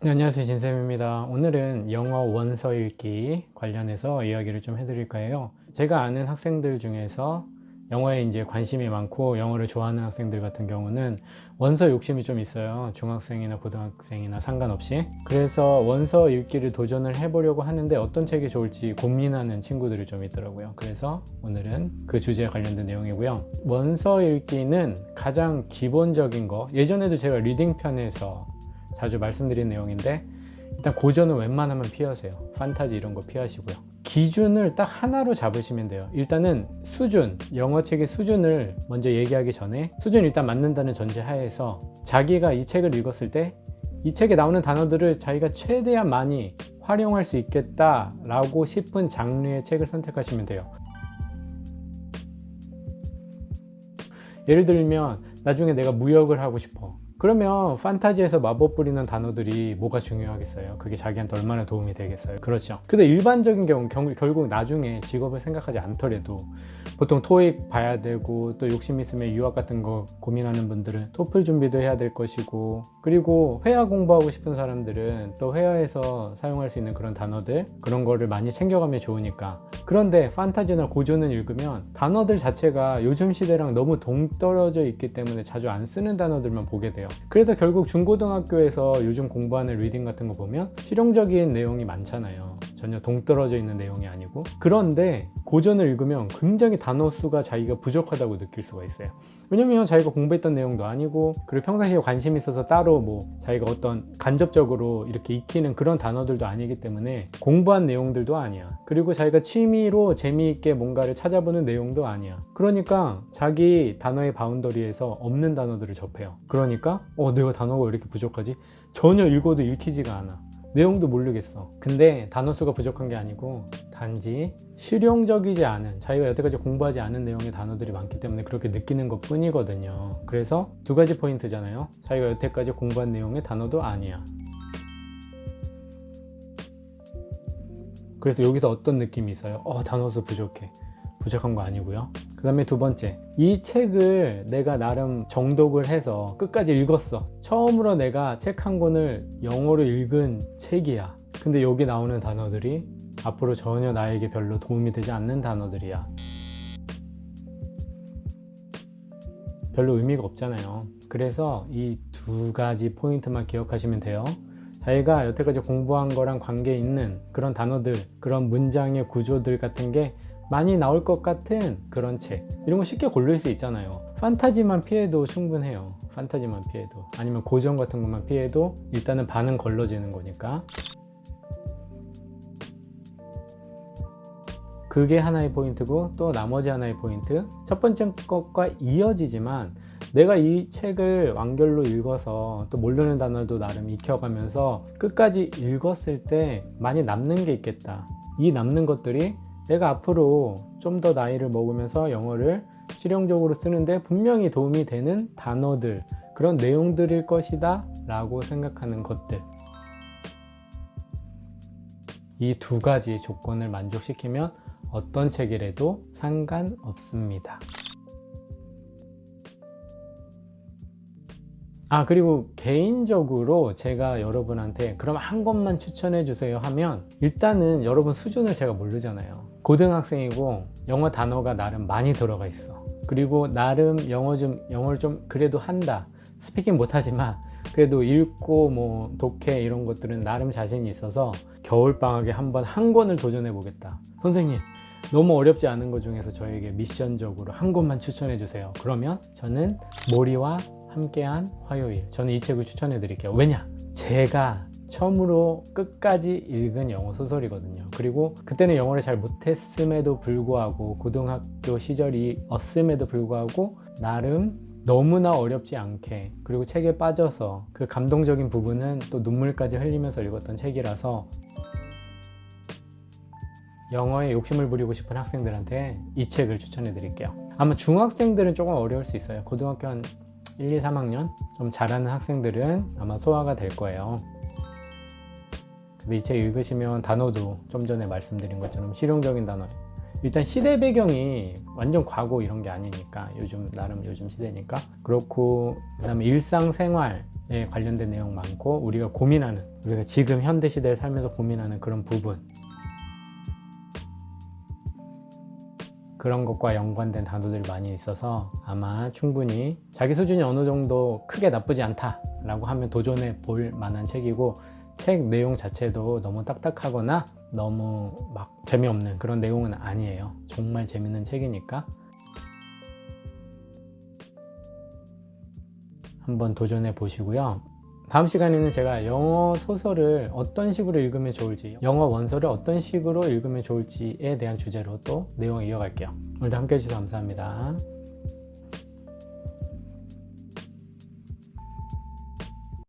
네, 안녕하세요. 진쌤입니다. 오늘은 영어 원서 읽기 관련해서 이야기를 좀 해드릴 거예요. 제가 아는 학생들 중에서 영어에 이제 관심이 많고 영어를 좋아하는 학생들 같은 경우는 원서 욕심이 좀 있어요. 중학생이나 고등학생이나 상관없이. 그래서 원서 읽기를 도전을 해보려고 하는데 어떤 책이 좋을지 고민하는 친구들이 좀 있더라고요. 그래서 오늘은 그 주제에 관련된 내용이고요. 원서 읽기는 가장 기본적인 거, 예전에도 제가 리딩 편에서 자주 말씀드린 내용인데, 일단 고전은 웬만하면 피하세요. 판타지 이런 거 피하시고요. 기준을 딱 하나로 잡으시면 돼요. 일단은 수준, 영어책의 수준을 먼저 얘기하기 전에 수준 일단 맞는다는 전제 하에서 자기가 이 책을 읽었을 때 이 책에 나오는 단어들을 자기가 최대한 많이 활용할 수 있겠다라고 싶은 장르의 책을 선택하시면 돼요. 예를 들면 나중에 내가 무역을 하고 싶어. 그러면 판타지에서 마법 부리는 단어들이 뭐가 중요하겠어요? 그게 자기한테 얼마나 도움이 되겠어요? 그렇죠. 근데 일반적인 경우 결국 나중에 직업을 생각하지 않더라도 보통 토익 봐야 되고, 또 욕심 있으면 유학 같은 거 고민하는 분들은 토플 준비도 해야 될 것이고, 그리고 회화 공부하고 싶은 사람들은 또 회화에서 사용할 수 있는 그런 단어들, 그런 거를 많이 챙겨가면 좋으니까. 그런데 판타지나 고전을 읽으면 단어들 자체가 요즘 시대랑 너무 동떨어져 있기 때문에 자주 안 쓰는 단어들만 보게 돼요. 그래서 결국 중고등학교에서 요즘 공부하는 리딩 같은 거 보면 실용적인 내용이 많잖아요. 전혀 동떨어져 있는 내용이 아니고. 그런데 고전을 읽으면 굉장히 단어 수가 자기가 부족하다고 느낄 수가 있어요. 왜냐면 자기가 공부했던 내용도 아니고, 그리고 평상시에 관심이 있어서 따로 뭐 자기가 어떤 간접적으로 이렇게 익히는 그런 단어들도 아니기 때문에 공부한 내용들도 아니야. 그리고 자기가 취미로 재미있게 뭔가를 찾아보는 내용도 아니야. 그러니까 자기 단어의 바운더리에서 없는 단어들을 접해요. 그러니까 내가 단어가 왜 이렇게 부족하지? 전혀 읽어도 읽히지가 않아. 내용도 모르겠어. 근데 단어 수가 부족한 게 아니고 단지 실용적이지 않은, 자기가 여태까지 공부하지 않은 내용의 단어들이 많기 때문에 그렇게 느끼는 것 뿐이거든요. 그래서 두 가지 포인트잖아요. 자기가 여태까지 공부한 내용의 단어도 아니야. 그래서 여기서 어떤 느낌이 있어요? 단어 수 부족해. 부족한 거 아니고요. 그 다음에 두 번째, 이 책을 내가 나름 정독을 해서 끝까지 읽었어. 처음으로 내가 책 한 권을 영어로 읽은 책이야. 근데 여기 나오는 단어들이 앞으로 전혀 나에게 별로 도움이 되지 않는 단어들이야. 별로 의미가 없잖아요. 그래서 이 두 가지 포인트만 기억하시면 돼요. 자기가 여태까지 공부한 거랑 관계 있는 그런 단어들, 그런 문장의 구조들 같은 게 많이 나올 것 같은 그런 책, 이런 거 쉽게 고를 수 있잖아요. 판타지만 피해도 충분해요. 판타지만 피해도, 아니면 고전 같은 것만 피해도 일단은 반은 걸러지는 거니까. 그게 하나의 포인트고, 또 나머지 하나의 포인트, 첫 번째 것과 이어지지만 내가 이 책을 완결로 읽어서 또 모르는 단어도 나름 익혀가면서 끝까지 읽었을 때 많이 남는 게 있겠다. 이 남는 것들이 내가 앞으로 좀 더 나이를 먹으면서 영어를 실용적으로 쓰는데 분명히 도움이 되는 단어들, 그런 내용들일 것이다 라고 생각하는 것들, 이 두 가지 조건을 만족시키면 어떤 책이라도 상관없습니다. 그리고 개인적으로 제가 여러분한테 그럼 한 권만 추천해 주세요 하면, 일단은 여러분 수준을 제가 모르잖아요. 고등학생이고 영어 단어가 나름 많이 들어가 있어. 그리고 나름 영어를 좀 그래도 한다. 스피킹 못하지만 그래도 읽고 뭐 독해 이런 것들은 나름 자신이 있어서 겨울방학에 한번 한 권을 도전해 보겠다. 선생님, 너무 어렵지 않은 것 중에서 저에게 미션적으로 한 권만 추천해 주세요. 그러면 저는 모리와 함께한 화요일, 저는 이 책을 추천해 드릴게요. 왜냐? 제가 처음으로 끝까지 읽은 영어 소설이거든요. 그리고 그때는 영어를 잘 못했음에도 불구하고, 고등학교 시절이었음에도 불구하고 나름 너무나 어렵지 않게, 그리고 책에 빠져서 그 감동적인 부분은 또 눈물까지 흘리면서 읽었던 책이라서, 영어에 욕심을 부리고 싶은 학생들한테 이 책을 추천해 드릴게요. 아마 중학생들은 조금 어려울 수 있어요. 고등학교 한 1, 2, 3학년 좀 잘하는 학생들은 아마 소화가 될 거예요. 근데 이 책 읽으시면 단어도 좀 전에 말씀드린 것처럼 실용적인 단어, 일단 시대 배경이 완전 과거 이런 게 아니니까, 나름 요즘 시대니까 그렇고, 그 다음에 일상생활, 사회에 관련된 내용 많고 우리가 고민하는, 우리가 지금 현대 시대를 살면서 고민하는 그런 부분, 그런 것과 연관된 단어들이 많이 있어서 아마 충분히 자기 수준이 어느 정도 크게 나쁘지 않다 라고 하면 도전해 볼 만한 책이고, 책 내용 자체도 너무 딱딱하거나 너무 막 재미없는 그런 내용은 아니에요. 정말 재밌는 책이니까 한번 도전해 보시고요. 다음 시간에는 제가 영어 소설을 어떤 식으로 읽으면 좋을지, 영어 원서를 어떤 식으로 읽으면 좋을지에 대한 주제로 또 내용을 이어갈게요. 오늘도 함께 해주셔서 감사합니다.